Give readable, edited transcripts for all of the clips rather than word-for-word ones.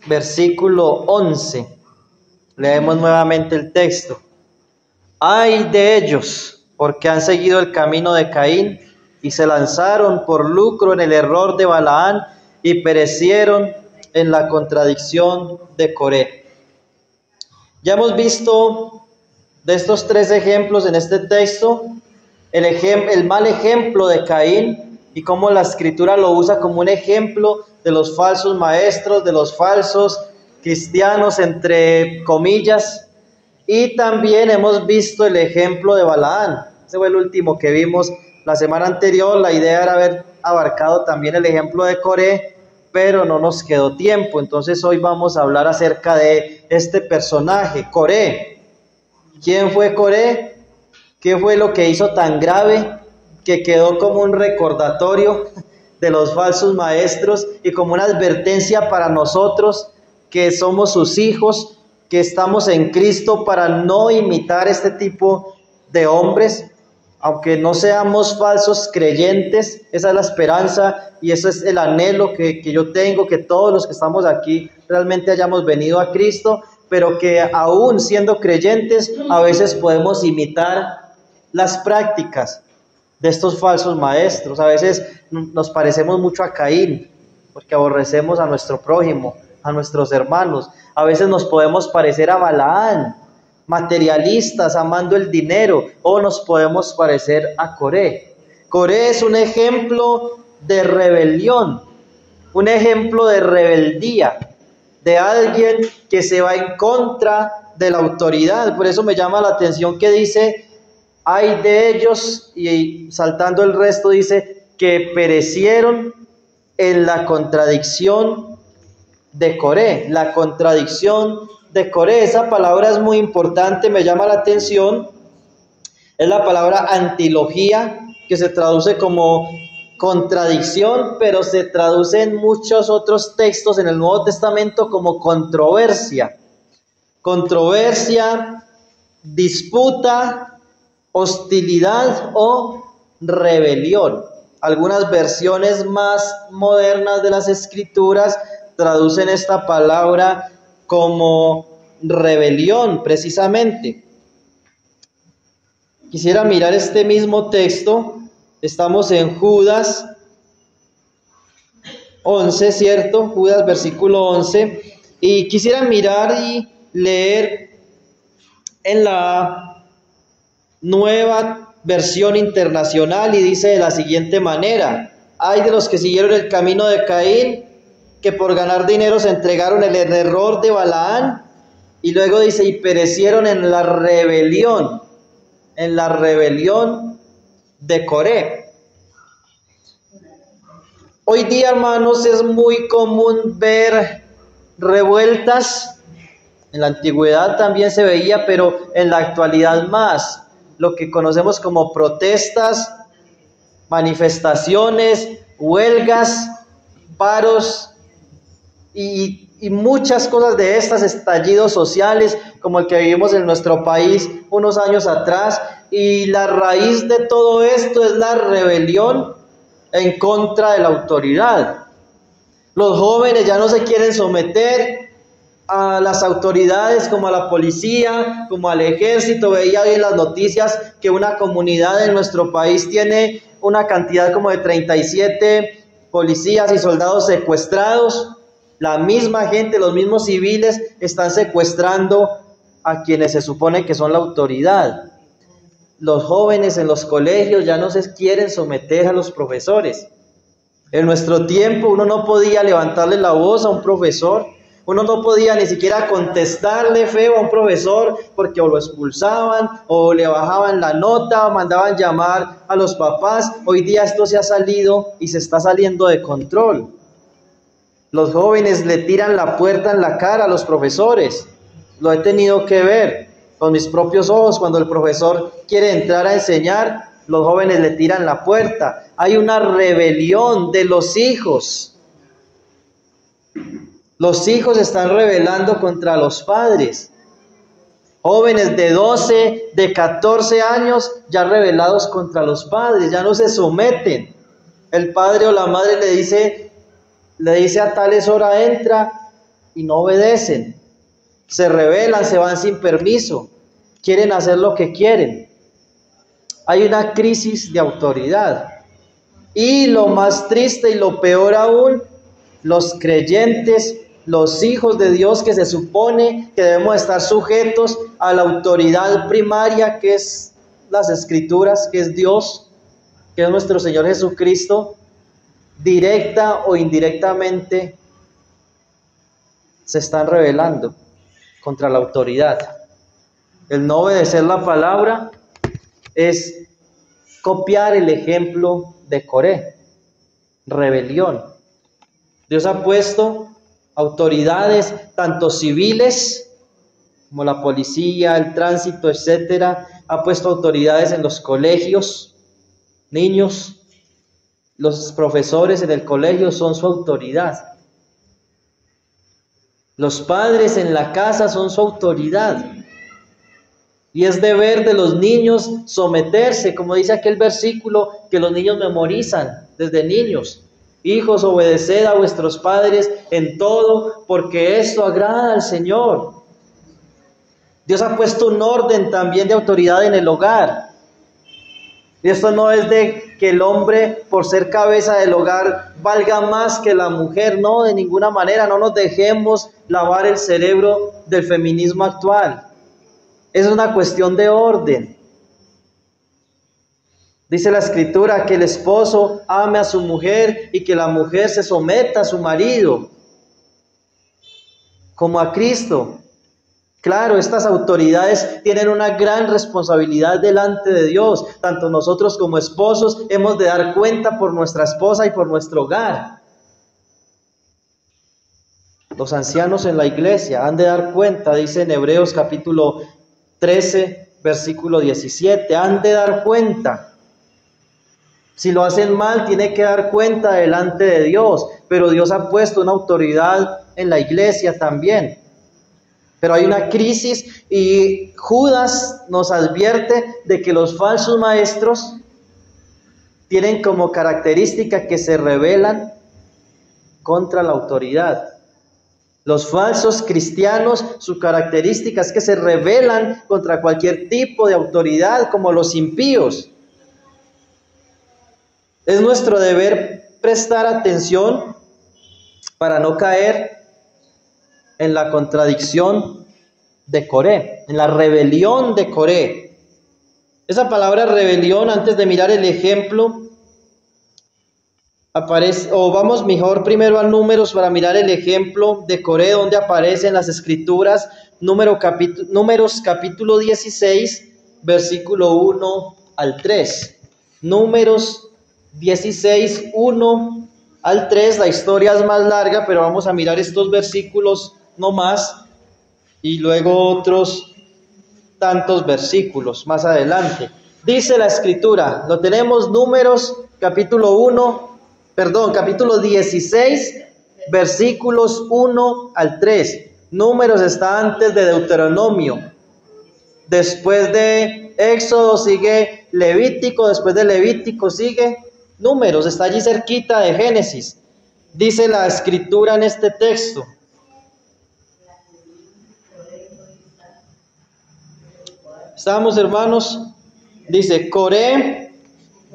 versículo 11. Leemos nuevamente el texto. Ay de ellos, porque han seguido el camino de Caín y se lanzaron por lucro en el error de Balaán y perecieron en la contradicción de Coré. Ya hemos visto de estos tres ejemplos en este texto el mal ejemplo de Caín y cómo la Escritura lo usa como un ejemplo de los falsos maestros, de los falsos cristianos, entre comillas. Y también hemos visto el ejemplo de Balaán. Ese fue el último que vimos la semana anterior. La idea era haber abarcado también el ejemplo de Coré, pero no nos quedó tiempo. Entonces hoy vamos a hablar acerca de este personaje, Coré. ¿Quién fue Coré? ¿Qué fue lo que hizo tan grave que quedó como un recordatorio de los falsos maestros y como una advertencia para nosotros que somos sus hijos, que estamos en Cristo, para no imitar este tipo de hombres? Aunque no seamos falsos creyentes, esa es la esperanza y ese es el anhelo que yo tengo, que todos los que estamos aquí realmente hayamos venido a Cristo, pero que aún siendo creyentes a veces podemos imitar las prácticas de estos falsos maestros. A veces nos parecemos mucho a Caín, porque aborrecemos a nuestro prójimo, a nuestros hermanos. A veces nos podemos parecer a Balaán, materialistas, amando el dinero, o nos podemos parecer a Coré. Coré es un ejemplo de rebelión, un ejemplo de rebeldía, de alguien que se va en contra de la autoridad. Por eso me llama la atención que dice, ay de ellos, y saltando el resto dice, que perecieron en la contradicción de Coré. La contradicción de Coré, esa palabra es muy importante, me llama la atención. Es la palabra antilogía, que se traduce como contradicción, pero se traduce en muchos otros textos en el Nuevo Testamento como controversia. Controversia, disputa, hostilidad o rebelión. Algunas versiones más modernas de las Escrituras traducen esta palabra como rebelión, precisamente. Quisiera mirar este mismo texto. Estamos en Judas 11, ¿cierto? Judas versículo 11. Y quisiera mirar y leer en la Nueva Versión Internacional, y dice de la siguiente manera: ay de los que siguieron el camino de Caín, que por ganar dinero se entregaron el error de Balaán. Y luego dice, y perecieron en la rebelión de Coré. Hoy día, hermanos, es muy común ver revueltas. En la antigüedad también se veía, pero en la actualidad más, lo que conocemos como protestas, manifestaciones, huelgas, paros y muchas cosas de estas, estallidos sociales como el que vivimos en nuestro país unos años atrás. Y la raíz de todo esto es la rebelión en contra de la autoridad. Los jóvenes ya no se quieren someter a las autoridades, como a la policía, como al ejército. Veía hoy en las noticias que una comunidad en nuestro país tiene una cantidad como de 37 policías y soldados secuestrados. La misma gente, los mismos civiles están secuestrando a quienes se supone que son la autoridad. Los jóvenes en los colegios ya no se quieren someter a los profesores. En nuestro tiempo uno no podía levantarle la voz a un profesor. Uno no podía ni siquiera contestarle feo a un profesor, porque o lo expulsaban o le bajaban la nota o mandaban llamar a los papás. Hoy día esto se ha salido y se está saliendo de control. Los jóvenes le tiran la puerta en la cara a los profesores. Lo he tenido que ver con mis propios ojos. Cuando el profesor quiere entrar a enseñar, los jóvenes le tiran la puerta. Hay una rebelión de los hijos. Los hijos están rebelando contra los padres. Jóvenes de 12, de 14 años ya rebelados contra los padres, ya no se someten. El padre o la madre le dice a tales hora entra, y no obedecen. Se rebelan, se van sin permiso, quieren hacer lo que quieren. Hay una crisis de autoridad. Y lo más triste y lo peor aún, los creyentes, los hijos de Dios que se supone que debemos estar sujetos a la autoridad primaria que es las Escrituras, que es Dios, que es nuestro Señor Jesucristo, directa o indirectamente se están rebelando contra la autoridad. El no obedecer la palabra es copiar el ejemplo de Coré, rebelión. Dios ha puesto autoridades tanto civiles como la policía, el tránsito, etcétera. Ha puesto autoridades en los colegios, niños, los profesores en el colegio son su autoridad. Los padres en la casa son su autoridad. Y es deber de los niños someterse, como dice aquel versículo que los niños memorizan desde niños. Hijos, obedeced a vuestros padres en todo, porque esto agrada al Señor. Dios ha puesto un orden también de autoridad en el hogar. Y esto no es de que el hombre, por ser cabeza del hogar, valga más que la mujer. No, de ninguna manera. No nos dejemos lavar el cerebro del feminismo actual. Es una cuestión de orden. Dice la Escritura que el esposo ame a su mujer y que la mujer se someta a su marido, como a Cristo. Claro, estas autoridades tienen una gran responsabilidad delante de Dios. Tanto nosotros como esposos hemos de dar cuenta por nuestra esposa y por nuestro hogar. Los ancianos en la iglesia han de dar cuenta, dice en Hebreos capítulo 13, versículo 17, han de dar cuenta. Si lo hacen mal, tiene que dar cuenta delante de Dios, pero Dios ha puesto una autoridad en la iglesia también. Pero hay una crisis y Judas nos advierte de que los falsos maestros tienen como característica que se rebelan contra la autoridad. Los falsos cristianos, su característica es que se rebelan contra cualquier tipo de autoridad, como los impíos. Es nuestro deber prestar atención para no caer en la contradicción de Coré, en la rebelión de Coré. Esa palabra rebelión, antes de mirar el ejemplo, aparece, o vamos mejor primero a Números para mirar el ejemplo de Coré, donde aparece en las Escrituras, Números capítulo 16, versículo 1 al 3. Números 16, 1 al 3, la historia es más larga, pero vamos a mirar estos versículos no más, y luego otros tantos versículos más adelante. Dice la Escritura, lo tenemos, Números capítulo 16, versículos 1 al 3. Números está antes de Deuteronomio. Después de Éxodo sigue Levítico, después de Levítico sigue Números, está allí cerquita de Génesis. Dice la Escritura en este texto. ¿Estamos, hermanos? Dice, Coré,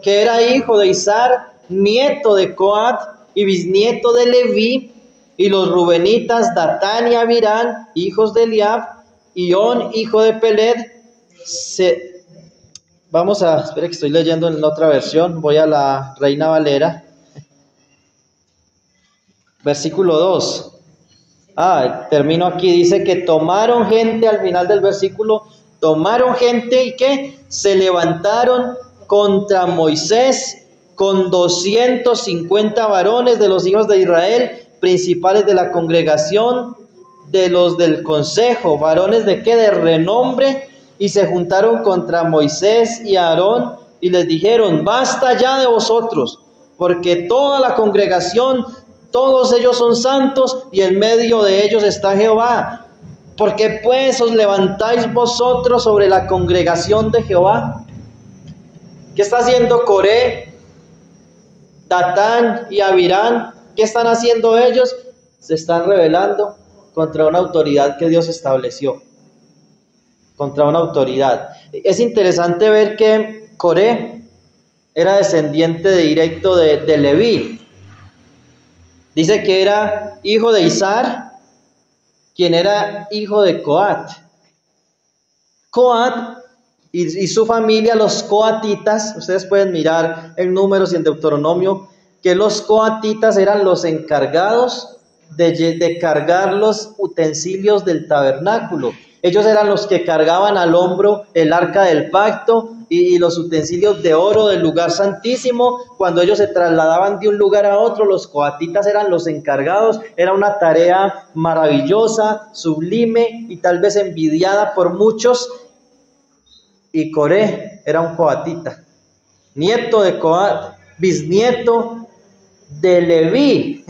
que era hijo de Izar, nieto de Coat y bisnieto de Leví, y los rubenitas Datán y Abirán, hijos de Eliab, y On, hijo de Peled, espera que estoy leyendo en otra versión, voy a la Reina Valera. Versículo 2. Termino aquí, dice que tomaron gente, al final del versículo, tomaron gente y que se levantaron contra Moisés con 250 varones de los hijos de Israel, principales de la congregación, de los del consejo, varones de qué, de renombre, y se juntaron contra Moisés y Aarón y les dijeron, basta ya de vosotros, porque toda la congregación, todos ellos son santos y en medio de ellos está Jehová. ¿Por qué pues os levantáis vosotros sobre la congregación de Jehová? ¿Qué está haciendo Coré, Datán y Abirán? ¿Qué están haciendo ellos? Se están rebelando contra una autoridad que Dios estableció, contra una autoridad. Es interesante ver que Coré era descendiente directo de Leví. Dice que era hijo de Izar, quien era hijo de Coat. Coat y su familia, los coatitas, ustedes pueden mirar en Números y en Deuteronomio, que los coatitas eran los encargados de cargar los utensilios del tabernáculo. Ellos eran los que cargaban al hombro el arca del pacto y los utensilios de oro del lugar santísimo. Cuando ellos se trasladaban de un lugar a otro, los coatitas eran los encargados. Era una tarea maravillosa, sublime y tal vez envidiada por muchos. Y Coré era un coatita, nieto de Coat, bisnieto de Leví.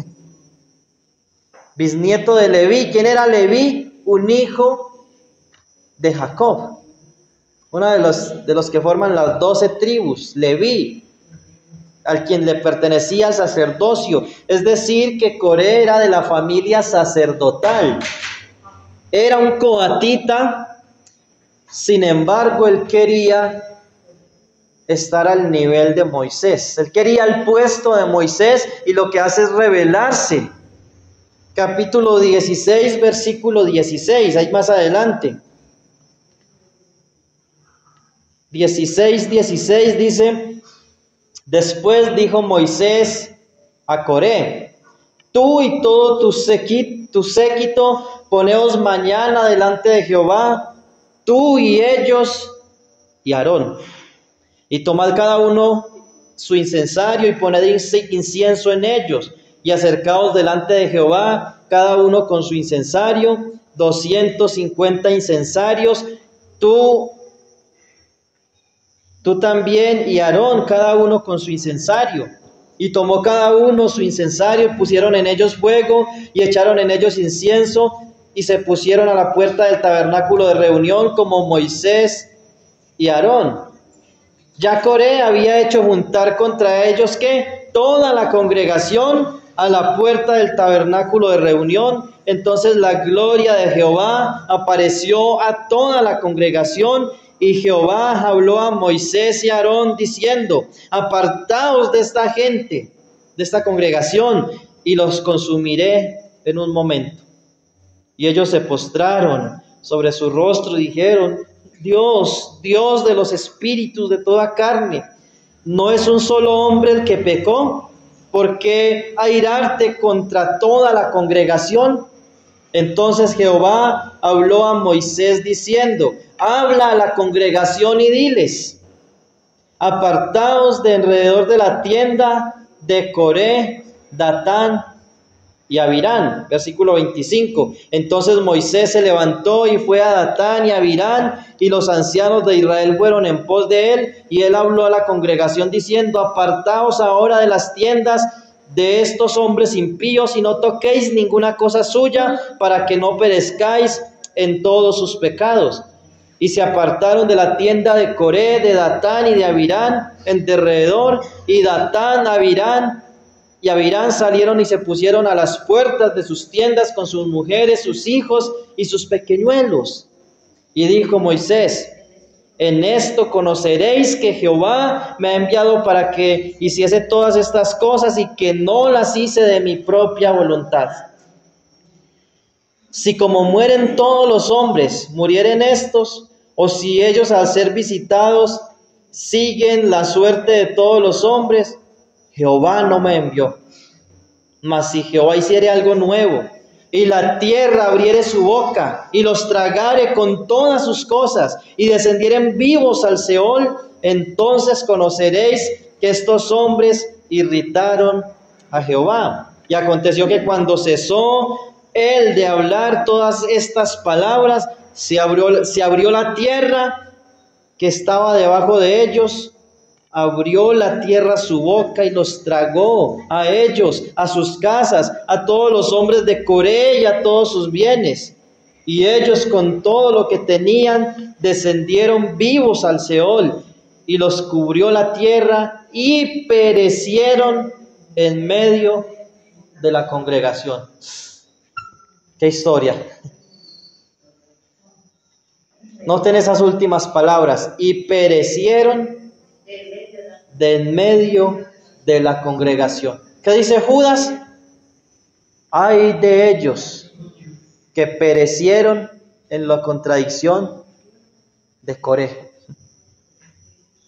Bisnieto de Leví. ¿Quién era Leví? Un hijo de Jacob, uno de los que forman las 12 tribus, Leví, al quien le pertenecía el sacerdocio. Es decir, que Coré era de la familia sacerdotal, era un coatita. Sin embargo, él quería estar al nivel de Moisés. Él quería el puesto de Moisés y lo que hace es rebelarse. Capítulo 16, versículo 16, ahí más adelante. 16 dice: después dijo Moisés a Coré: tú y todo tu séquito, poneos mañana delante de Jehová, tú y ellos y Aarón, y tomad cada uno su incensario y poned incienso en ellos, y acercaos delante de Jehová, cada uno con su incensario, 250 incensarios, tú también y Aarón, cada uno con su incensario. Y tomó cada uno su incensario, pusieron en ellos fuego y echaron en ellos incienso, y se pusieron a la puerta del tabernáculo de reunión como Moisés y Aarón. Ya Coré había hecho juntar contra ellos que toda la congregación a la puerta del tabernáculo de reunión. Entonces la gloria de Jehová apareció a toda la congregación, y Jehová habló a Moisés y a Aarón diciendo: apartaos de esta gente, de esta congregación, y los consumiré en un momento. Y ellos se postraron sobre su rostro y dijeron: Dios, Dios de los espíritus de toda carne, ¿no es un solo hombre el que pecó? ¿Por qué airarte contra toda la congregación? Entonces Jehová habló a Moisés diciendo: habla a la congregación y diles: apartaos de alrededor de la tienda de Coré, Datán y Abirán. Versículo 25. Entonces Moisés se levantó y fue a Datán y Abirán, y los ancianos de Israel fueron en pos de él, y él habló a la congregación diciendo: apartaos ahora de las tiendas de estos hombres impíos, y no toquéis ninguna cosa suya, para que no perezcáis en todos sus pecados. Y se apartaron de la tienda de Coré, de Datán y de Abirán en derredor, y Datán, Abirán y Abirán salieron y se pusieron a las puertas de sus tiendas con sus mujeres, sus hijos y sus pequeñuelos. Y dijo Moisés: en esto conoceréis que Jehová me ha enviado para que hiciese todas estas cosas, y que no las hice de mi propia voluntad. Si como mueren todos los hombres, murieren estos, o si ellos al ser visitados siguen la suerte de todos los hombres, Jehová no me envió. Mas si Jehová hiciere algo nuevo, y la tierra abriere su boca, y los tragare con todas sus cosas, y descendieren vivos al Seol, entonces conoceréis que estos hombres irritaron a Jehová. Y aconteció que cuando cesó él de hablar todas estas palabras, se abrió la tierra que estaba debajo de ellos, abrió la tierra su boca y los tragó a ellos, a sus casas, a todos los hombres de Coré y a todos sus bienes. Y ellos con todo lo que tenían descendieron vivos al Seol, y los cubrió la tierra y perecieron en medio de la congregación. ¿Qué historia? Noten esas últimas palabras. Y perecieron de en medio de la congregación. ¿Qué dice Judas? Ay de ellos que perecieron en la contradicción de Coré.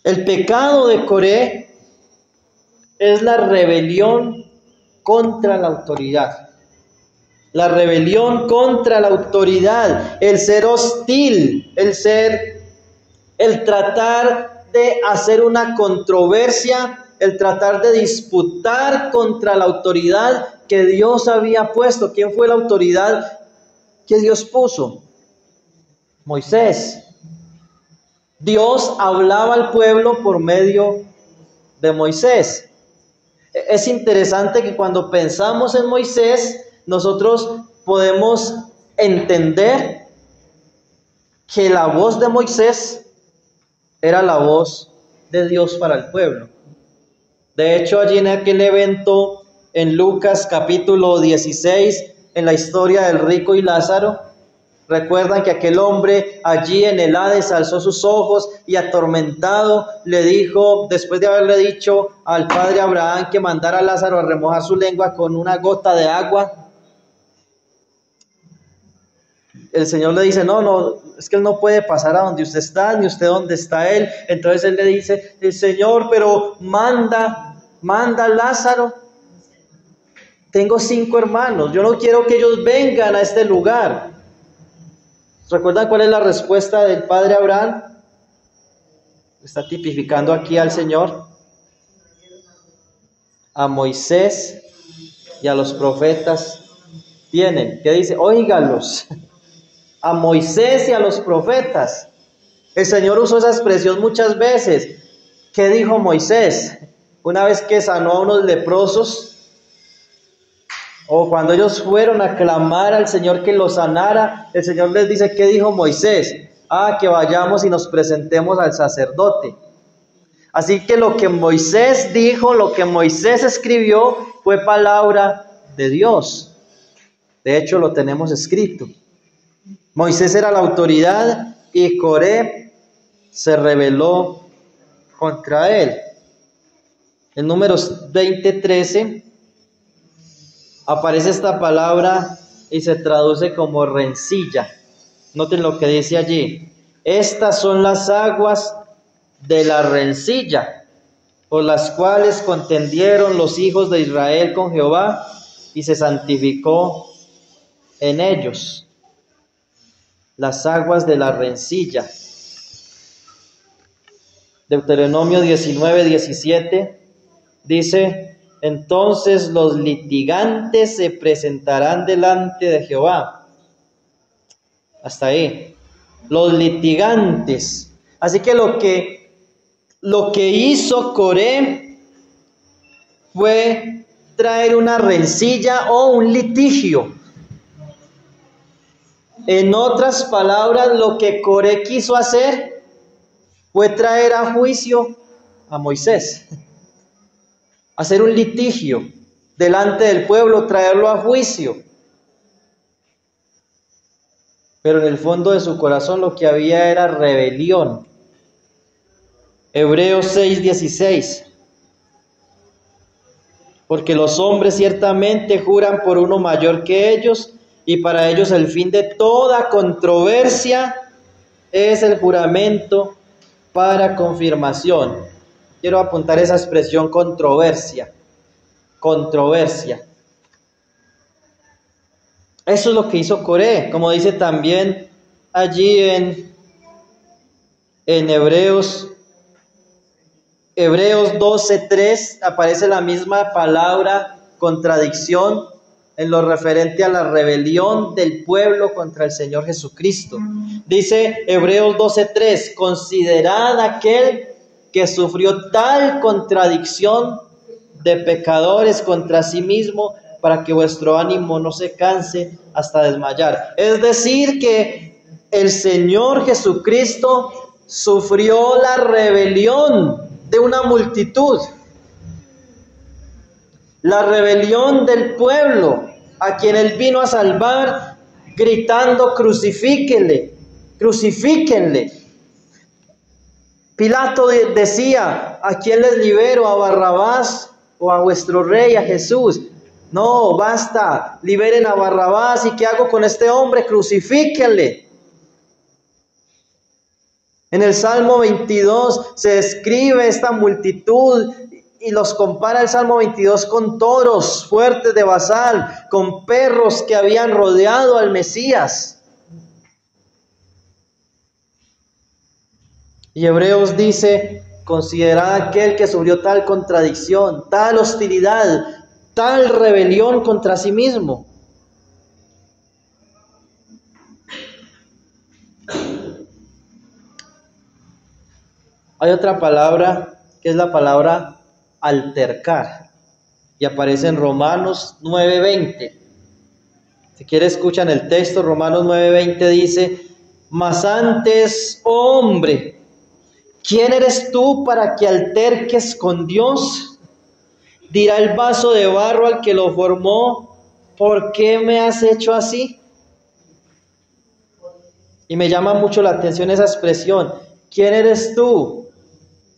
El pecado de Coré es la rebelión contra la autoridad. La rebelión contra la autoridad, el ser hostil, el tratar de hacer una controversia, el tratar de disputar contra la autoridad que Dios había puesto. ¿Quién fue la autoridad que Dios puso? Moisés. Dios hablaba al pueblo por medio de Moisés. Es interesante que cuando pensamos en Moisés, nosotros podemos entender que la voz de Moisés era la voz de Dios para el pueblo. De hecho, allí en aquel evento, en Lucas capítulo 16, en la historia del rico y Lázaro, recuerdan que aquel hombre allí en el Hades alzó sus ojos y atormentado le dijo, después de haberle dicho al padre Abraham que mandara a Lázaro a remojar su lengua con una gota de agua, el Señor le dice, no, es que él no puede pasar a donde usted está, ni usted donde está él. Entonces él le dice, el Señor, pero manda a Lázaro. Tengo 5 hermanos, yo no quiero que ellos vengan a este lugar. ¿Recuerdan cuál es la respuesta del padre Abraham? Está tipificando aquí al Señor. A Moisés y a los profetas tienen. ¿Qué dice? Óigalos. A Moisés y a los profetas. El Señor usó esa expresión muchas veces. ¿Qué dijo Moisés? Una vez que sanó a unos leprosos, o cuando ellos fueron a clamar al Señor que los sanara, el Señor les dice, ¿qué dijo Moisés? Que vayamos y nos presentemos al sacerdote. Así que lo que Moisés dijo, lo que Moisés escribió, fue palabra de Dios. De hecho, lo tenemos escrito. Moisés era la autoridad y Coré se rebeló contra él. En Números 20:13 aparece esta palabra y se traduce como rencilla. Noten lo que dice allí. Estas son las aguas de la rencilla, por las cuales contendieron los hijos de Israel con Jehová, y se santificó en ellos. Las aguas de la rencilla. Deuteronomio 19:17 dice, entonces los litigantes se presentarán delante de Jehová. Hasta ahí. Los litigantes. Así que lo que hizo Coré fue traer una rencilla o un litigio. En otras palabras, lo que Coré quiso hacer fue traer a juicio a Moisés. Hacer un litigio delante del pueblo, traerlo a juicio. Pero en el fondo de su corazón lo que había era rebelión. Hebreos 6:16. Porque los hombres ciertamente juran por uno mayor que ellos, y para ellos el fin de toda controversia es el juramento para confirmación. Quiero apuntar esa expresión controversia. Controversia. Eso es lo que hizo Coré, como dice también allí en Hebreos 12:3, aparece la misma palabra contradicción en lo referente a la rebelión del pueblo contra el Señor Jesucristo. Dice Hebreos 12:3, considerad aquel que sufrió tal contradicción de pecadores contra sí mismo, para que vuestro ánimo no se canse hasta desmayar. Es decir, que el Señor Jesucristo sufrió la rebelión de una multitud. La rebelión del pueblo a quien Él vino a salvar gritando: crucifíquenle, crucifíquenle. Pilato decía: ¿a quién les libero? ¿A Barrabás o a vuestro rey, a Jesús? No, basta, liberen a Barrabás. ¿Y qué hago con este hombre? Crucifíquenle. En el Salmo 22 se describe esta multitud y los compara el Salmo 22 con toros fuertes de Basán, con perros que habían rodeado al Mesías. Y Hebreos dice: considerad aquel que sufrió tal contradicción, tal hostilidad, tal rebelión contra sí mismo. Hay otra palabra que es la palabra altercar y aparece en Romanos 9:20. Si quiere, escuchan el texto. Romanos 9:20 dice: mas antes, oh hombre, ¿quién eres tú para que alterques con Dios? Dirá el vaso de barro al que lo formó: ¿por qué me has hecho así? Y me llama mucho la atención esa expresión: ¿quién eres tú?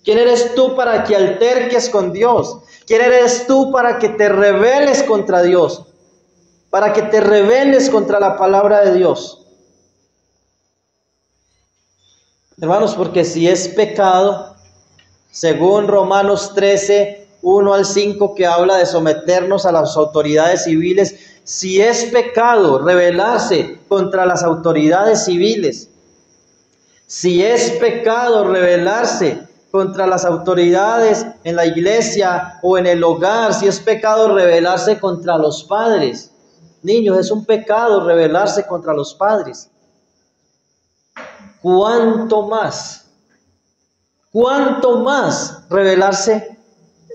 ¿Quién eres tú para que alterques con Dios? ¿Quién eres tú para que te rebeles contra Dios? Para que te rebeles contra la palabra de Dios. Hermanos, porque si es pecado, según Romanos 13, 1 al 5, que habla de someternos a las autoridades civiles, si es pecado rebelarse contra las autoridades civiles, si es pecado rebelarse contra las autoridades en la iglesia o en el hogar, si es pecado rebelarse contra los padres. Niños, es un pecado rebelarse contra los padres. ¿Cuánto más rebelarse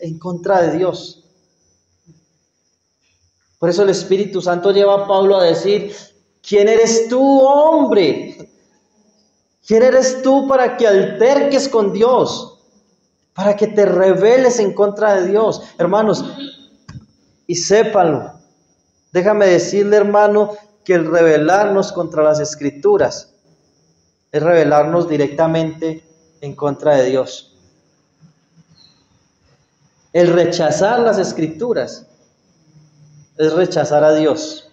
en contra de Dios? Por eso el Espíritu Santo lleva a Pablo a decir: ¿quién eres tú, hombre? ¿Quién eres tú para que alterques con Dios? Para que te rebeles en contra de Dios. Hermanos, y sépanlo, déjame decirle, hermano, que el rebelarnos contra las Escrituras es rebelarnos directamente en contra de Dios. El rechazar las Escrituras es rechazar a Dios,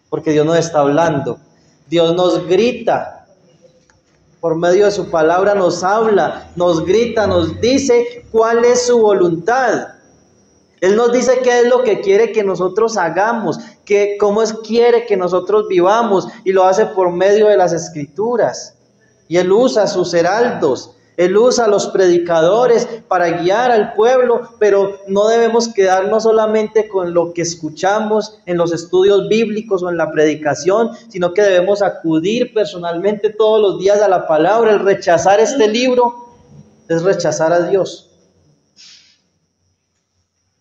porque Dios nos está hablando. Dios nos grita. Por medio de su palabra nos habla, nos grita, nos dice cuál es su voluntad. Él nos dice qué es lo que quiere que nosotros hagamos, cómo quiere que nosotros vivamos, y lo hace por medio de las Escrituras. Y Él usa a sus heraldos, Él usa a los predicadores para guiar al pueblo, pero no debemos quedarnos solamente con lo que escuchamos en los estudios bíblicos o en la predicación, sino que debemos acudir personalmente todos los días a la palabra. El rechazar este libro es rechazar a Dios.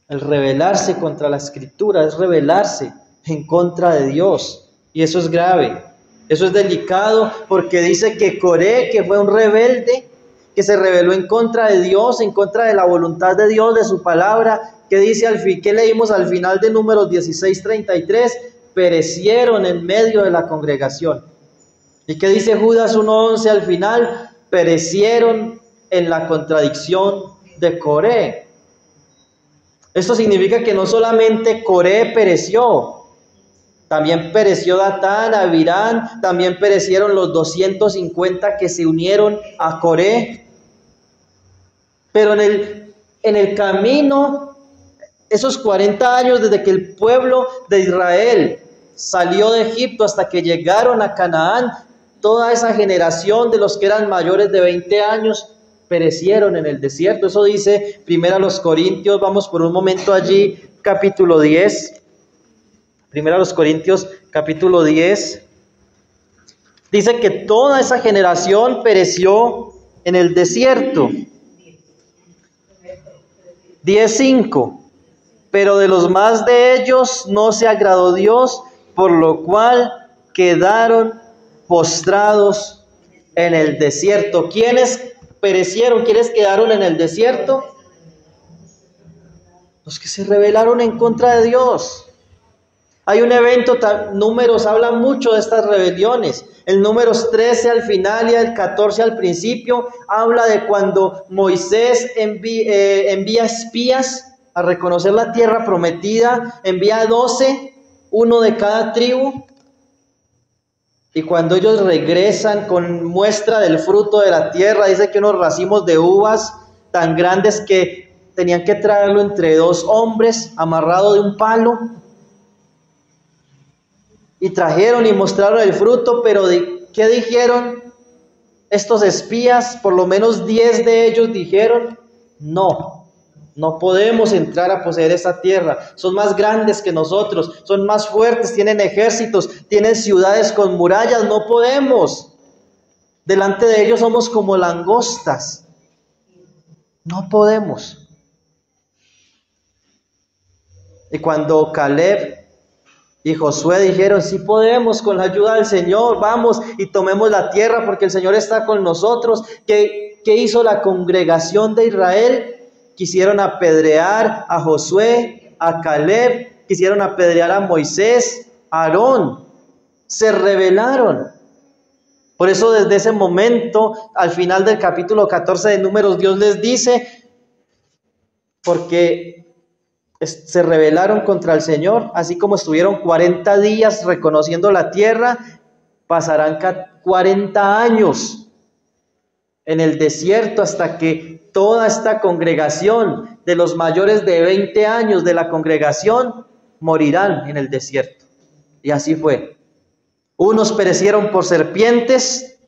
El rebelarse contra la Escritura es rebelarse en contra de Dios, y eso es grave, eso es delicado, porque dice que Coré, que fue un rebelde, que se rebeló en contra de Dios, en contra de la voluntad de Dios, de su palabra, que dice al fin, que leímos al final de Números 16:33, perecieron en medio de la congregación. Y que dice Judas 1:11 al final, perecieron en la contradicción de Coré. Esto significa que no solamente Coré pereció, también pereció Datán, Abirán, también perecieron los 250 que se unieron a Coré. Pero en el camino, esos 40 años desde que el pueblo de Israel salió de Egipto hasta que llegaron a Canaán, toda esa generación de los que eran mayores de 20 años perecieron en el desierto. Eso dice Primera a los Corintios, vamos por un momento allí, capítulo 10. Primera a los Corintios, capítulo 10. Dice que toda esa generación pereció en el desierto. 10:5. Pero de los más de ellos no se agradó Dios, por lo cual quedaron postrados en el desierto. ¿Quiénes perecieron? ¿Quiénes quedaron en el desierto? Los que se rebelaron en contra de Dios. Hay un evento, Números habla mucho de estas rebeliones. El Números 13 al final y el 14 al principio habla de cuando Moisés envía espías a reconocer la tierra prometida, envía 12, uno de cada tribu. Y cuando ellos regresan con muestra del fruto de la tierra, dice que unos racimos de uvas tan grandes que tenían que traerlo entre 2 hombres, amarrado de un palo. Y trajeron y mostraron el fruto, pero ¿qué dijeron estos espías? Por lo menos 10 de ellos dijeron, no podemos entrar a poseer esa tierra. Son más grandes que nosotros, son más fuertes, tienen ejércitos, tienen ciudades con murallas, no podemos. Delante de ellos somos como langostas. No podemos. Y cuando Caleb y Josué dijeron, sí podemos, con la ayuda del Señor, vamos y tomemos la tierra porque el Señor está con nosotros. ¿Qué hizo la congregación de Israel? Quisieron apedrear a Josué, a Caleb, quisieron apedrear a Moisés, a Aarón. Se rebelaron. Por eso desde ese momento, al final del capítulo 14 de Números, Dios les dice, porque se rebelaron contra el Señor, así como estuvieron 40 días reconociendo la tierra, pasarán 40 años en el desierto hasta que toda esta congregación de los mayores de 20 años de la congregación morirán en el desierto. Y así fue. Unos perecieron por serpientes,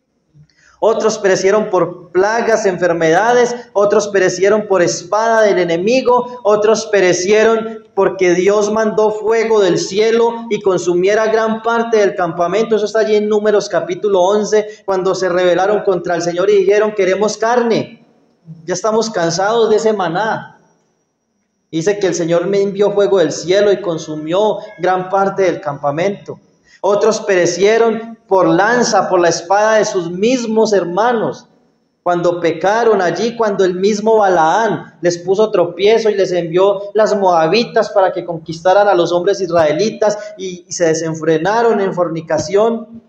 otros perecieron por plagas, enfermedades, otros perecieron por espada del enemigo, otros perecieron porque Dios mandó fuego del cielo y consumiera gran parte del campamento. Eso está allí en Números capítulo 11, cuando se rebelaron contra el Señor y dijeron, queremos carne, ya estamos cansados de ese maná. Dice que el Señor me envió fuego del cielo y consumió gran parte del campamento. Otros perecieron por lanza, por la espada de sus mismos hermanos, cuando pecaron allí, cuando el mismo Balaán les puso tropiezo y les envió las moabitas para que conquistaran a los hombres israelitas y se desenfrenaron en fornicación.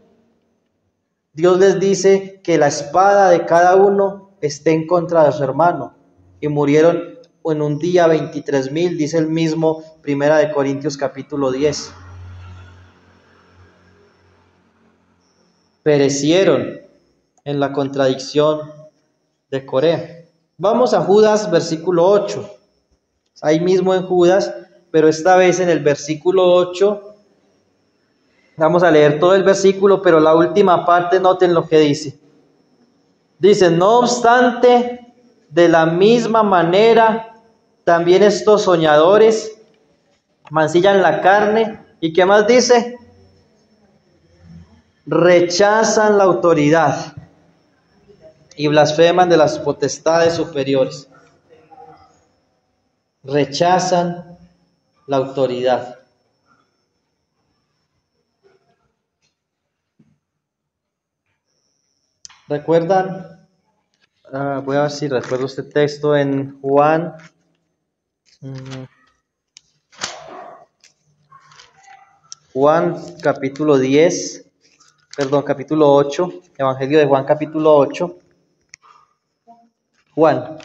Dios les dice que la espada de cada uno esté en contra de su hermano, y murieron en un día 23,000, dice el mismo 1 Corintios capítulo 10. Perecieron en la contradicción de Corea. Vamos a Judas versículo 8. Ahí mismo en Judas, pero esta vez en el versículo 8. Vamos a leer todo el versículo, pero la última parte noten lo que dice. Dice, no obstante, de la misma manera, también estos soñadores mancillan la carne. ¿Y qué más dice? Rechazan la autoridad y blasfeman de las potestades superiores. Rechazan la autoridad. ¿Recuerdan? Voy a ver si recuerdo este texto en Juan. Juan capítulo 8, Evangelio de Juan capítulo 8. Juan.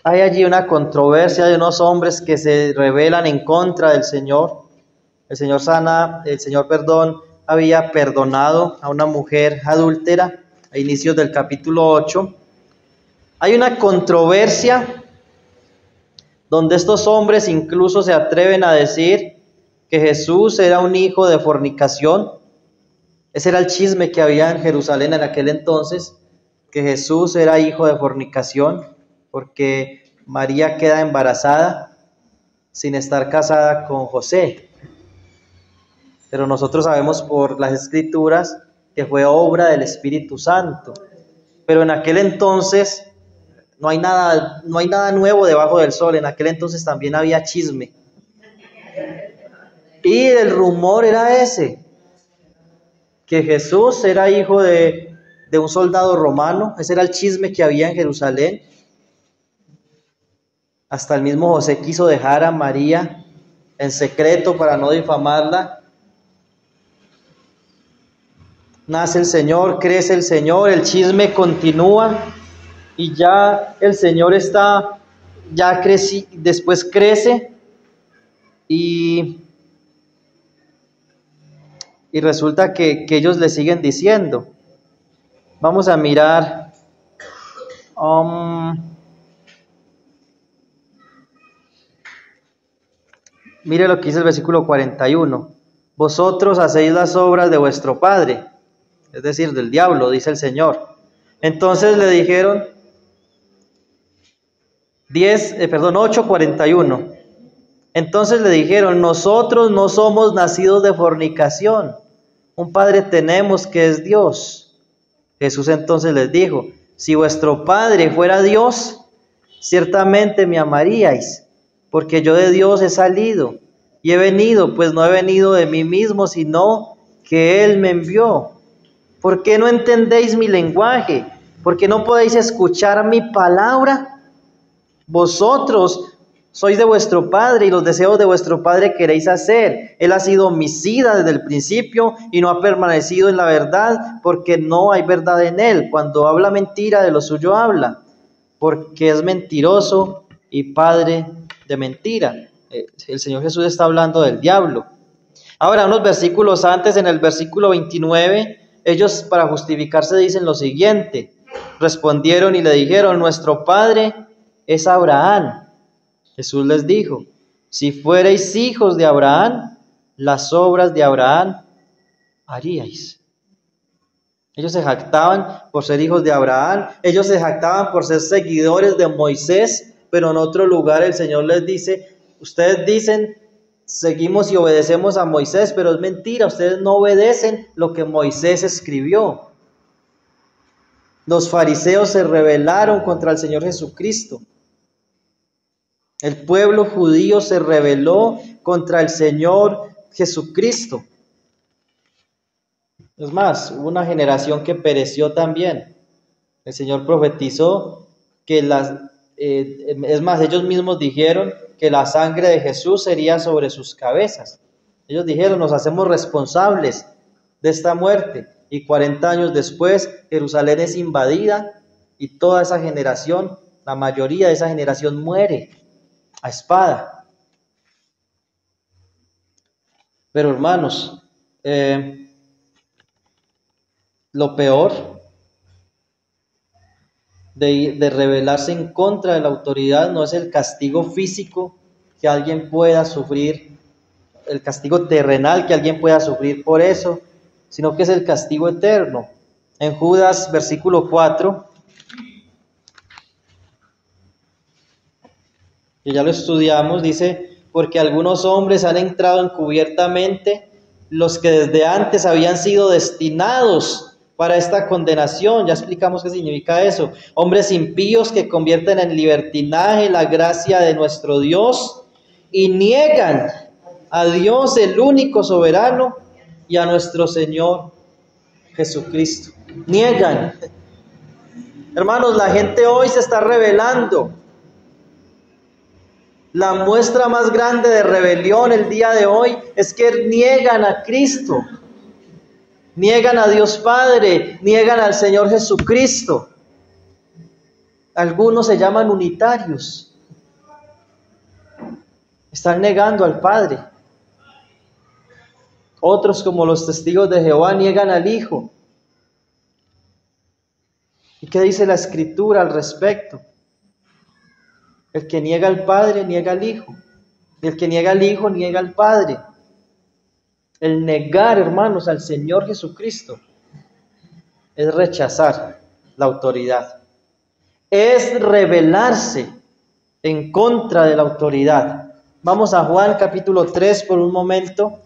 Hay allí una controversia de unos hombres que se rebelan en contra del Señor. El Señor había perdonado a una mujer adúltera a inicios del capítulo 8. Hay una controversia donde estos hombres incluso se atreven a decir que Jesús era un hijo de fornicación. Ese era el chisme que había en Jerusalén en aquel entonces, que Jesús era hijo de fornicación, porque María queda embarazada sin estar casada con José. Pero nosotros sabemos por las Escrituras que fue obra del Espíritu Santo. Pero en aquel entonces no hay nada nuevo debajo del sol. En aquel entonces también había chisme. Y el rumor era ese, que Jesús era hijo de un soldado romano. Ese era el chisme que había en Jerusalén. Hasta el mismo José quiso dejar a María en secreto para no difamarla. Nace el Señor, crece el Señor, el chisme continúa y ya el Señor está, después crece y resulta que ellos le siguen diciendo. Vamos a mirar. Mire lo que dice el versículo 41. Vosotros hacéis las obras de vuestro padre, es decir, del diablo, dice el Señor. Entonces le dijeron, 8:41. Entonces le dijeron, nosotros no somos nacidos de fornicación, un padre tenemos que es Dios. Jesús entonces les dijo, si vuestro padre fuera Dios, ciertamente me amaríais, porque yo de Dios he salido y he venido, pues no he venido de mí mismo, sino que Él me envió. ¿Por qué no entendéis mi lenguaje? ¿Por qué no podéis escuchar mi palabra? Vosotros sois de vuestro padre y los deseos de vuestro padre queréis hacer. Él ha sido homicida desde el principio y no ha permanecido en la verdad, porque no hay verdad en él. Cuando habla mentira, de lo suyo habla, porque es mentiroso y padre de mentira. El Señor Jesús está hablando del diablo. Ahora, unos versículos antes, en el versículo 29, ellos para justificarse dicen lo siguiente. Respondieron y le dijeron, nuestro padre es Abraham. Jesús les dijo, si fuerais hijos de Abraham, las obras de Abraham haríais. Ellos se jactaban por ser hijos de Abraham, ellos se jactaban por ser seguidores de Moisés, pero en otro lugar el Señor les dice, ustedes dicen, seguimos y obedecemos a Moisés, pero es mentira, ustedes no obedecen lo que Moisés escribió. Los fariseos se rebelaron contra el Señor Jesucristo. El pueblo judío se rebeló contra el Señor Jesucristo. Es más, hubo una generación que pereció también. El Señor profetizó que es más, ellos mismos dijeron que la sangre de Jesús sería sobre sus cabezas. Ellos dijeron, nos hacemos responsables de esta muerte. Y 40 años después, Jerusalén es invadida y toda esa generación, la mayoría de esa generación muere a espada. Pero hermanos, lo peor de rebelarse en contra de la autoridad no es el castigo físico que alguien pueda sufrir, el castigo terrenal que alguien pueda sufrir por eso, sino que es el castigo eterno. En Judas, versículo 4, que ya lo estudiamos, dice, porque algunos hombres han entrado encubiertamente, los que desde antes habían sido destinados para esta condenación. Ya explicamos qué significa eso. Hombres impíos que convierten en libertinaje la gracia de nuestro Dios y niegan a Dios, el único soberano, y a nuestro Señor Jesucristo. Niegan. Hermanos, la gente hoy se está rebelando. La muestra más grande de rebelión el día de hoy es que niegan a Cristo, niegan a Dios Padre, niegan al Señor Jesucristo. Algunos se llaman unitarios. Están negando al Padre. Otros, como los testigos de Jehová, niegan al Hijo. ¿Y qué dice la Escritura al respecto? El que niega al Padre, niega al Hijo. El que niega al Hijo, niega al Padre. El negar, hermanos, al Señor Jesucristo es rechazar la autoridad. Es rebelarse en contra de la autoridad. Vamos a Juan capítulo 3 por un momento.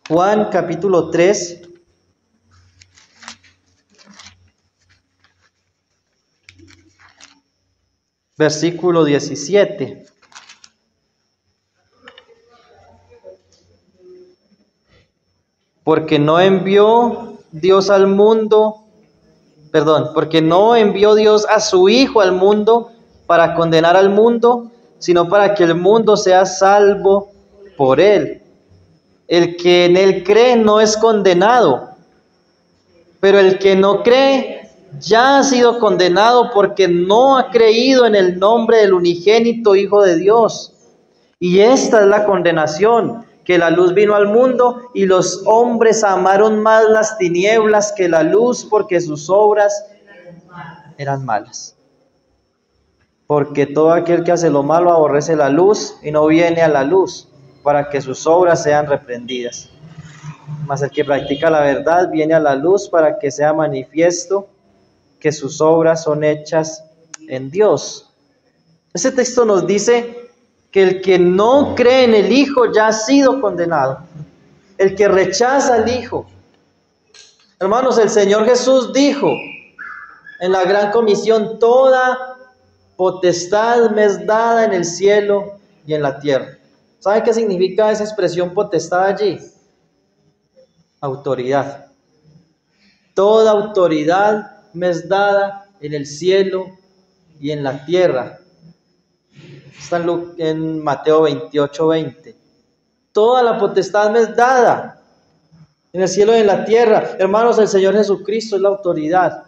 Juan capítulo 3. Versículo 17. porque no envió Dios al mundo, porque no envió Dios a su Hijo al mundo para condenar al mundo, sino para que el mundo sea salvo por él. El que en él cree no es condenado, pero el que no cree ya ha sido condenado porque no ha creído en el nombre del unigénito Hijo de Dios. Y esta es la condenación, que la luz vino al mundo y los hombres amaron más las tinieblas que la luz porque sus obras eran malas. Porque todo aquel que hace lo malo aborrece la luz y no viene a la luz para que sus obras sean reprendidas. Mas el que practica la verdad viene a la luz para que sea manifiesto que sus obras son hechas en Dios. Ese texto nos dice que el que no cree en el Hijo ya ha sido condenado. El que rechaza al Hijo. Hermanos, el Señor Jesús dijo en la gran comisión: toda potestad me es dada en el cielo y en la tierra. ¿Saben qué significa esa expresión potestad allí? Autoridad. Toda autoridad me es dada en el cielo y en la tierra. Está en Mateo 28:20. Toda la potestad me es dada en el cielo y en la tierra. Hermanos, el Señor Jesucristo es la autoridad.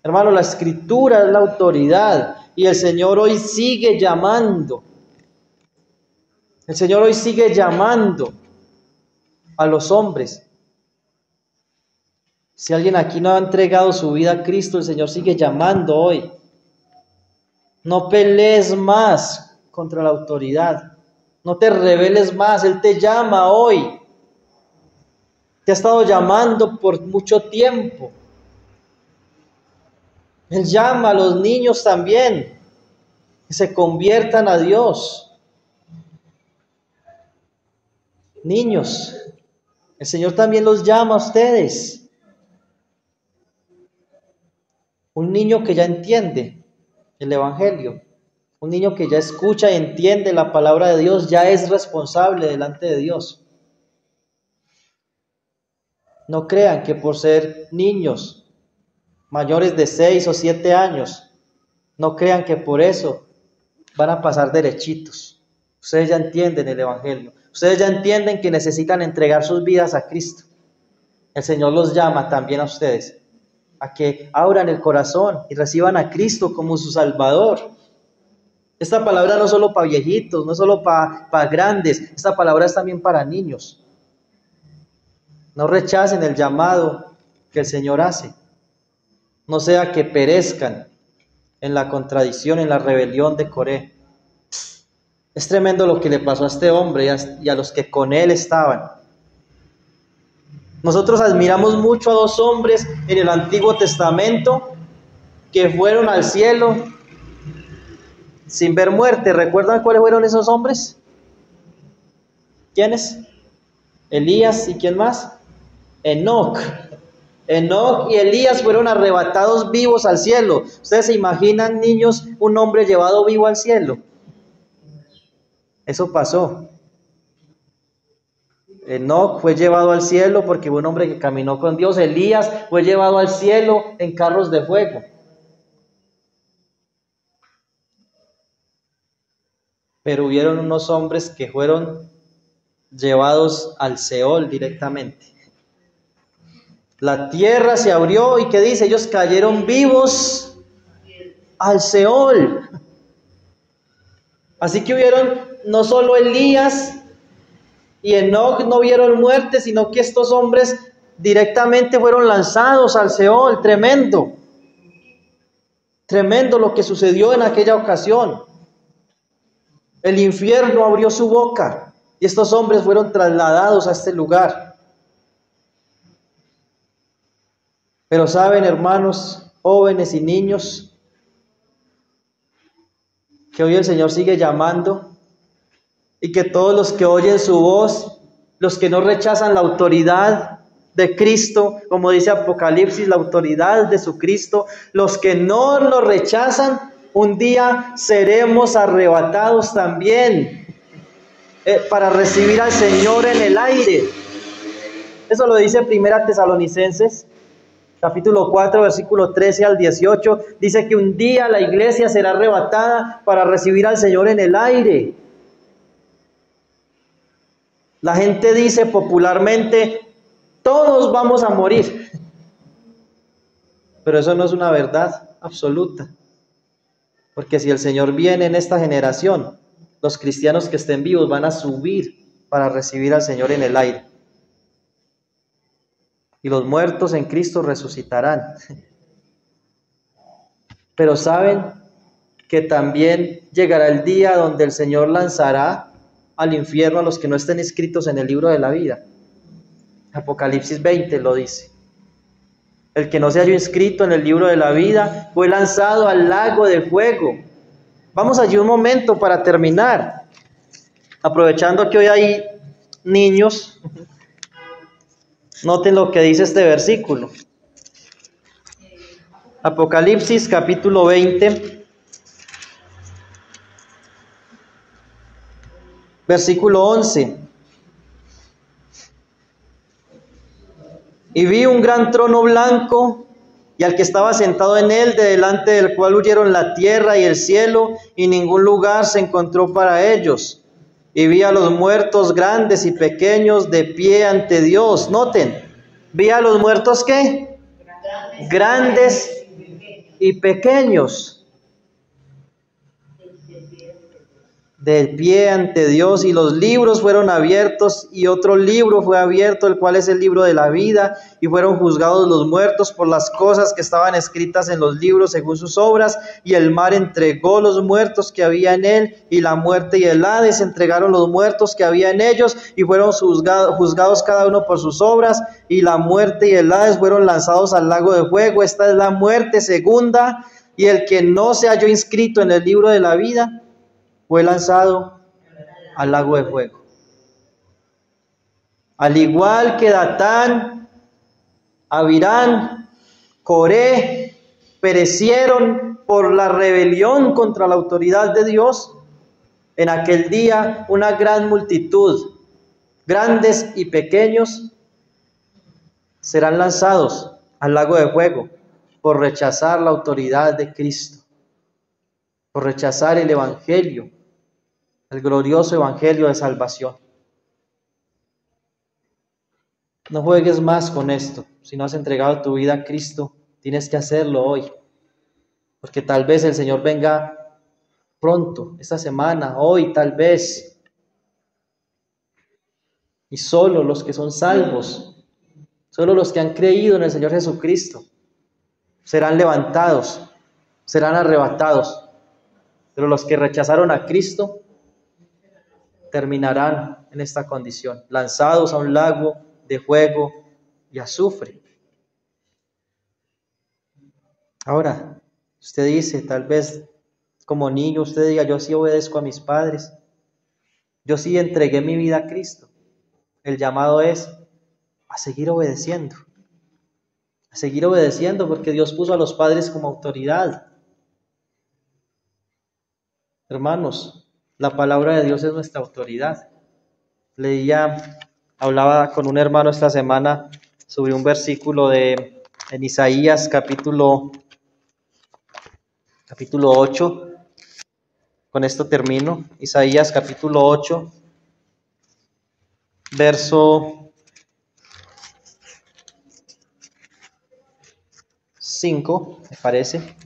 Hermanos, la Escritura es la autoridad. Y el Señor hoy sigue llamando. El Señor hoy sigue llamando a los hombres. Si alguien aquí no ha entregado su vida a Cristo, el Señor sigue llamando hoy. No pelees más contra la autoridad. No te rebeles más. Él te llama hoy. Te ha estado llamando por mucho tiempo. Él llama a los niños también, que se conviertan a Dios. Niños, el Señor también los llama a ustedes. Un niño que ya entiende el Evangelio, un niño que ya escucha y entiende la palabra de Dios, ya es responsable delante de Dios. No crean que por ser niños mayores de 6 o 7 años, no crean que por eso van a pasar derechitos. Ustedes ya entienden el Evangelio. Ustedes ya entienden que necesitan entregar sus vidas a Cristo. El Señor los llama también a ustedes a que abran el corazón y reciban a Cristo como su Salvador. Esta palabra no es solo para viejitos, no es solo para grandes. Esta palabra es también para niños. No rechacen el llamado que el Señor hace. No sea que perezcan en la contradicción, en la rebelión de Coré. Es tremendo lo que le pasó a este hombre y a los que con él estaban. Nosotros admiramos mucho a 2 hombres en el Antiguo Testamento que fueron al cielo sin ver muerte. ¿Recuerdan cuáles fueron esos hombres? ¿Quiénes? Elías, ¿y quién más? Enoc. Enoc y Elías fueron arrebatados vivos al cielo. ¿Ustedes se imaginan, niños, un hombre llevado vivo al cielo? Eso pasó. Enoc fue llevado al cielo porque fue un hombre que caminó con Dios. Elías fue llevado al cielo en carros de fuego. Pero hubieron unos hombres que fueron llevados al Seol directamente. La tierra se abrió y ¿qué dice? Ellos cayeron vivos al Seol. Así que hubieron no solo Elías y Enoc no vieron muerte, sino que estos hombres directamente fueron lanzados al Seol. Tremendo. Tremendo lo que sucedió en aquella ocasión. El infierno abrió su boca y estos hombres fueron trasladados a este lugar. Pero saben, hermanos, jóvenes y niños, que hoy el Señor sigue llamando y que todos los que oyen su voz, los que no rechazan la autoridad de Cristo, como dice Apocalipsis, la autoridad de su Cristo, los que no lo rechazan, un día seremos arrebatados también para recibir al Señor en el aire. Eso lo dice Primera Tesalonicenses, capítulo 4, versículo 13 al 18. Dice que un día la iglesia será arrebatada para recibir al Señor en el aire. La gente dice popularmente, todos vamos a morir. Pero eso no es una verdad absoluta. Porque si el Señor viene en esta generación, los cristianos que estén vivos van a subir para recibir al Señor en el aire. Y los muertos en Cristo resucitarán. Pero saben que también llegará el día donde el Señor lanzará al infierno a los que no estén inscritos en el libro de la vida. Apocalipsis 20 lo dice. El que no se haya inscrito en el libro de la vida fue lanzado al lago de fuego. Vamos allí un momento para terminar. Aprovechando que hoy hay niños, noten lo que dice este versículo. Apocalipsis capítulo 20, versículo 11. Y vi un gran trono blanco y al que estaba sentado en él, de delante del cual huyeron la tierra y el cielo, y ningún lugar se encontró para ellos. Y vi a los muertos grandes y pequeños de pie ante Dios. Noten, vi a los muertos ¿qué? Grandes y pequeños. Del pie ante Dios, y los libros fueron abiertos, y otro libro fue abierto, el cual es el libro de la vida, y fueron juzgados los muertos por las cosas que estaban escritas en los libros según sus obras, y el mar entregó los muertos que había en él, y la muerte y el Hades entregaron los muertos que había en ellos, y fueron juzgados cada uno por sus obras, y la muerte y el Hades fueron lanzados al lago de fuego. Esta es la muerte segunda, y el que no se halló inscrito en el libro de la vida fue lanzado al lago de fuego. Al igual que Datán, Abirán, Coré, perecieron por la rebelión contra la autoridad de Dios, en aquel día una gran multitud, grandes y pequeños, serán lanzados al lago de fuego por rechazar la autoridad de Cristo, por rechazar el evangelio, el glorioso evangelio de salvación. No juegues más con esto. Si no has entregado tu vida a Cristo, tienes que hacerlo hoy, porque tal vez el Señor venga pronto, esta semana, hoy tal vez, y solo los que son salvos, solo los que han creído en el Señor Jesucristo, serán levantados, serán arrebatados. Pero los que rechazaron a Cristo terminarán en esta condición, lanzados a un lago de fuego y azufre. Ahora, usted dice, tal vez como niño, usted diga, yo sí obedezco a mis padres, yo sí entregué mi vida a Cristo. El llamado es a seguir obedeciendo porque Dios puso a los padres como autoridad. Hermanos, la palabra de Dios es nuestra autoridad. Hablaba con un hermano esta semana sobre un versículo en Isaías capítulo 8. Con esto termino. Isaías capítulo 8, verso 5, me parece.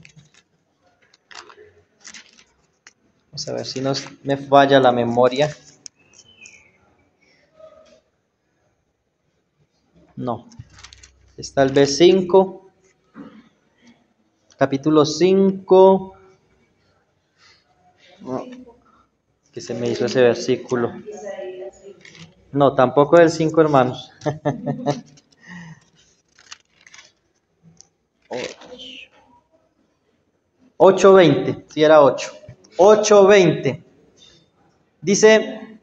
Vamos a ver si no me falla la memoria. No. Está el B5. Capítulo 5. No, que se me hizo ese versículo. No, tampoco es el 5, hermanos. 8:20. Sí, era 8. 8:20. Dice,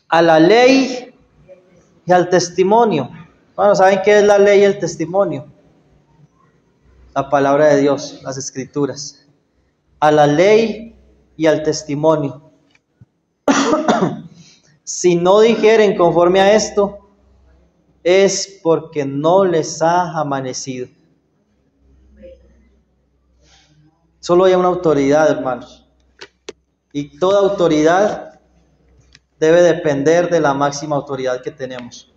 a la ley y al testimonio. Bueno, ¿saben qué es la ley y el testimonio? La palabra de Dios, las escrituras. A la ley y al testimonio. Si no dijeren conforme a esto, es porque no les ha amanecido. Solo hay una autoridad, hermanos. Y toda autoridad debe depender de la máxima autoridad que tenemos,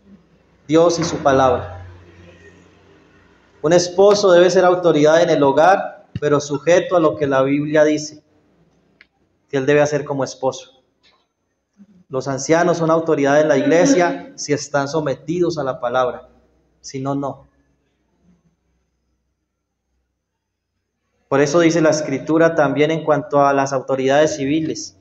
Dios y su palabra. Un esposo debe ser autoridad en el hogar, pero sujeto a lo que la Biblia dice que él debe hacer como esposo. Los ancianos son autoridad en la iglesia si están sometidos a la palabra, si no, no. Por eso dice la Escritura también en cuanto a las autoridades civiles,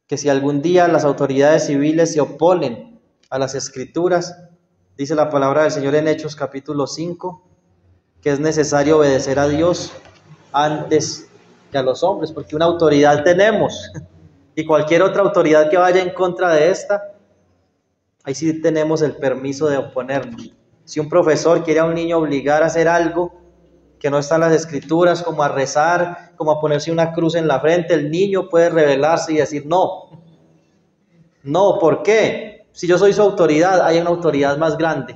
que si algún día las autoridades civiles se oponen a las Escrituras, dice la palabra del Señor en Hechos capítulo 5, que es necesario obedecer a Dios antes que a los hombres, porque una autoridad tenemos, y cualquier otra autoridad que vaya en contra de esta, ahí sí tenemos el permiso de oponernos. Si un profesor quiere a un niño obligar a hacer algo que no está en las Escrituras, como a rezar, como a ponerse una cruz en la frente, el niño puede rebelarse y decir no. No, ¿por qué? Si yo soy su autoridad, hay una autoridad más grande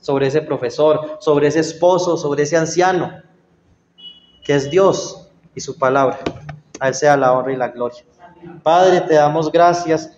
sobre ese profesor, sobre ese esposo, sobre ese anciano, que es Dios y su palabra. A Él sea la honra y la gloria. Padre, te damos gracias